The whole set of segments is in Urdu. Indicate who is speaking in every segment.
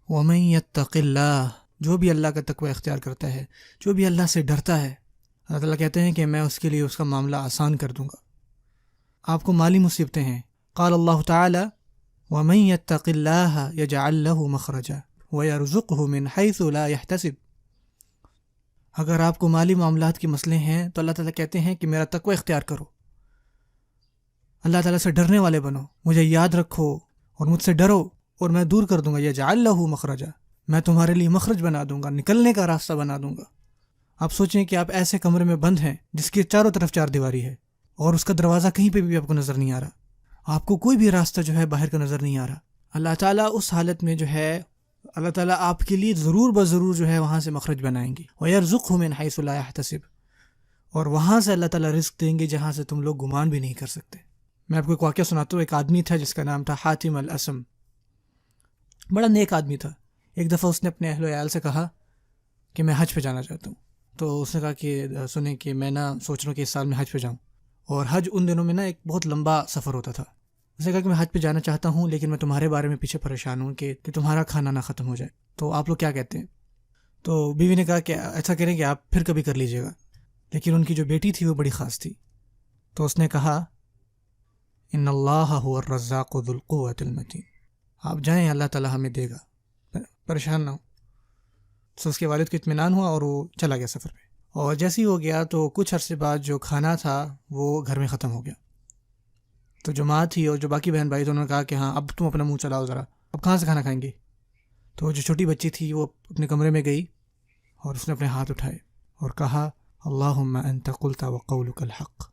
Speaker 1: وَمَن يَتَّقِ اللَّهَ، جو بھی اللہ کا تقوی اختیار کرتا ہے، جو بھی اللہ سے ڈرتا ہے، اللہ تعالیٰ کہتے ہیں کہ میں اس کے لیے اس کا معاملہ آسان کر دوں گا۔ آپ کو مالی مصیبتیں ہیں، قال اللہ تعالی وَمَن يَتَّقِ اللَّهَ يَجْعَل لَّهُ مَخْرَجًا وَيَرْزُقْهُ مِنْ حَيْثُ لَا يَحْتَسِبُ۔ اگر آپ کو مالی معاملات کے مسئلے ہیں تو اللہ تعالیٰ کہتے ہیں کہ میرا تقوی اختیار کرو، اللہ تعالیٰ سے ڈرنے والے بنو، مجھے یاد رکھو اور مجھ سے ڈرو اور میں دور کر دوں گا، یجعل لہ مخرجا، میں تمہارے لیے مخرج بنا دوں گا، نکلنے کا راستہ بنا دوں گا۔ آپ سوچیں کہ آپ ایسے کمرے میں بند ہیں جس کے چاروں طرف چار دیواری ہے اور اس کا دروازہ کہیں پہ بھی آپ کو نظر نہیں آ رہا، آپ کو کوئی بھی راستہ جو ہے باہر کا نظر نہیں آ رہا۔ اللہ تعالیٰ اس حالت میں جو ہے اللہ تعالیٰ آپ کے لیے ضرور بضرور جو ہے وہاں سے مخرج بنائیں گے، وَيَرْزُقْهُ مِنْ حَيْثُ لَا يَحْتَسِبُ، اور وہاں سے اللہ تعالیٰ رزق دیں گے جہاں سے تم لوگ گمان بھی نہیں کر سکتے۔ میں آپ کو ایک واقعہ سناتا ہوں۔ ایک آدمی تھا جس کا نام تھا حاتم الاسم، بڑا نیک آدمی تھا۔ ایک دفعہ اس نے اپنے اہل و عیال سے کہا کہ میں حج پہ جانا چاہتا ہوں، تو اس نے کہا کہ سنیں کہ میں سوچ رہا ہوں کہ اس سال میں حج پہ جاؤں، اور حج ان دنوں میں ایک بہت لمبا سفر ہوتا تھا۔ اس نے کہا کہ میں حج پہ جانا چاہتا ہوں لیکن میں تمہارے بارے میں پیچھے پریشان ہوں کہ تمہارا کھانا نہ ختم ہو جائے، تو آپ لوگ کیا کہتے ہیں؟ تو بیوی نے کہا کہ ایسا کریں کہ آپ پھر کبھی کر لیجیے گا، لیکن ان کی جو بیٹی تھی وہ بڑی خاص تھی، تو اس نے کہا ان اللہ هو الرزاق ذو القوۃ المتین، آپ جائیں اللہ تعالیٰ ہمیں دے گا، پریشان نہ ہو۔ تو اس کے والد کو اطمینان ہوا اور وہ چلا گیا سفر پہ، اور جیسے ہی ہو گیا تو کچھ عرصے بعد جو کھانا تھا وہ گھر میں ختم ہو گیا۔ تو جو ماں تھی اور جو باقی بہن بھائی تھے انہوں نے کہا کہ ہاں اب تم اپنا منہ چلاؤ ذرا، اب کہاں سے کھانا کھائیں گے؟ تو جو چھوٹی بچی تھی وہ اپنے کمرے میں گئی اور اس نے اپنے ہاتھ اٹھائے اور کہا اللہم انت قلت وقولک الحق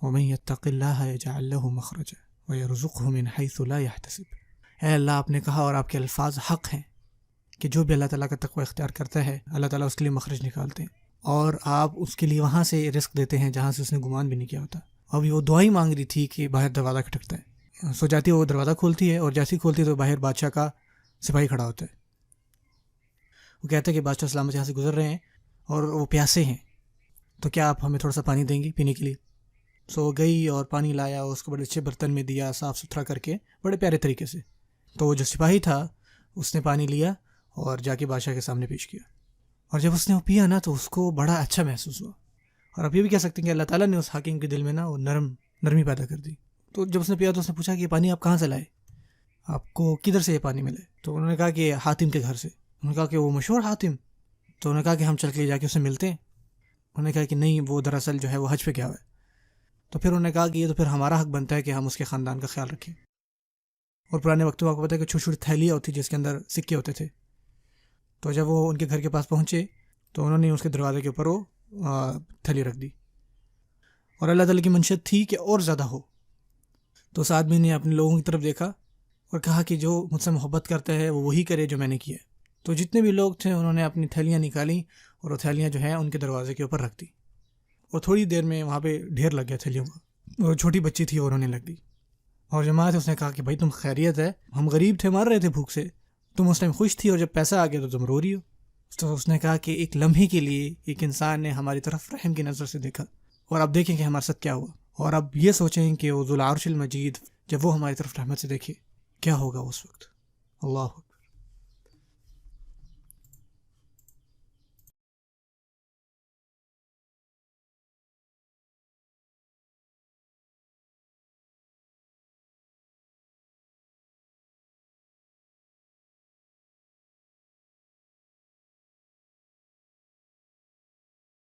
Speaker 1: ومن یتق اللہ یجعل لہ مخرجا ویرزقہ من حیث لا یحتسب۔ اے اللہ، آپ نے کہا اور آپ کے الفاظ حق ہیں کہ جو بھی اللہ تعالیٰ کا تقوی اختیار کرتا ہے اللہ تعالیٰ اس کے لیے مخرج نکالتے ہیں، اور آپ اس کے لیے وہاں سے رزق دیتے ہیں جہاں سے اس نے گمان بھی نہیں کیا ہوتا۔ ابھی وہ دعائی مانگ رہی تھی کہ باہر دروازہ کھٹکتا ہے، سو جاتی ہے وہ دروازہ کھولتی ہے، اور جیسی کھولتی ہے تو باہر بادشاہ کا سپاہی کھڑا ہوتا ہے۔ وہ کہتا ہے کہ بادشاہ سلامت یہاں سے گزر رہے ہیں اور وہ پیاسے ہیں، تو کیا آپ ہمیں تھوڑا سا پانی دیں گی پینے کے لیے؟ سو گئی اور پانی لایا، اس کو بڑے اچھے برتن میں دیا، صاف ستھرا کر کے بڑے پیارے طریقے سے۔ تو وہ جو سپاہی تھا اس نے پانی لیا اور جا کے بادشاہ کے سامنے پیش کیا، اور جب اس نے وہ پیا نا تو اس کو بڑا اچھا محسوس ہوا، اور آپ یہ بھی کہہ سکتے ہیں کہ اللہ تعالیٰ نے اس حاکم کے دل میں وہ نرمی پیدا کر دی۔ تو جب اس نے پیا تو اس نے پوچھا کہ یہ پانی آپ کہاں سے لائے، آپ کو کدھر سے یہ پانی ملے؟ تو انہوں نے کہا کہ حاتم کے گھر سے۔ انہوں نے کہا کہ وہ مشہور حاتم؟ تو انہوں نے کہا کہ ہم چل کے جا کے اس سے ملتے ہیں۔ انہوں نے کہا کہ نہیں، وہ دراصل جو ہے وہ حج پہ گیا ہوا ہے۔ تو پھر انہوں نے کہا کہ یہ تو پھر ہمارا حق بنتا ہے کہ ہم اس کے خاندان کا خیال رکھیں۔ اور پرانے وقت میں آپ کو پتہ ہے کہ چھوٹی چھوٹی تھیلیاں ہوتی جس کے اندر سکے ہوتے تھے، تو جب وہ ان کے گھر کے پاس پہنچے تو انہوں نے اس کے دروازے کے اوپر وہ تھیلی رکھ دی، اور اللہ تعالیٰ کی منشت تھی کہ اور زیادہ ہو۔ تو اس آدمی نے اپنے لوگوں کی طرف دیکھا اور کہا کہ جو مجھ سے محبت کرتا ہے وہ وہی کرے جو میں نے کیا ہے۔ تو جتنے بھی لوگ تھے انہوں نے اپنی تھیلیاں نکالیں اور وہ تھیلیاں جو ہیں ان کے دروازے کے اوپر رکھ دی، اور تھوڑی دیر میں وہاں پہ ڈھیر لگ گیا تھیلیوں کا۔ وہ چھوٹی بچی تھی اور انہیں لگ دی، اور جماعت اس نے کہا کہ بھائی تم خیریت ہے؟ ہم غریب تھے، مر رہے تھے بھوک سے، تم اس ٹائم خوش تھی، اور جب پیسہ آ گیا تو تم رو رہی ہو۔ تو اس نے کہا کہ ایک لمحے کے لیے ایک انسان نے ہماری طرف رحم کی نظر سے دیکھا، اور اب دیکھیں کہ ہمارے ساتھ کیا ہوا، اور اب یہ سوچیں کہ وہ ذو العرش المجید جب وہ ہماری طرف رحمت سے دیکھے کیا ہوگا اس وقت۔ اللہ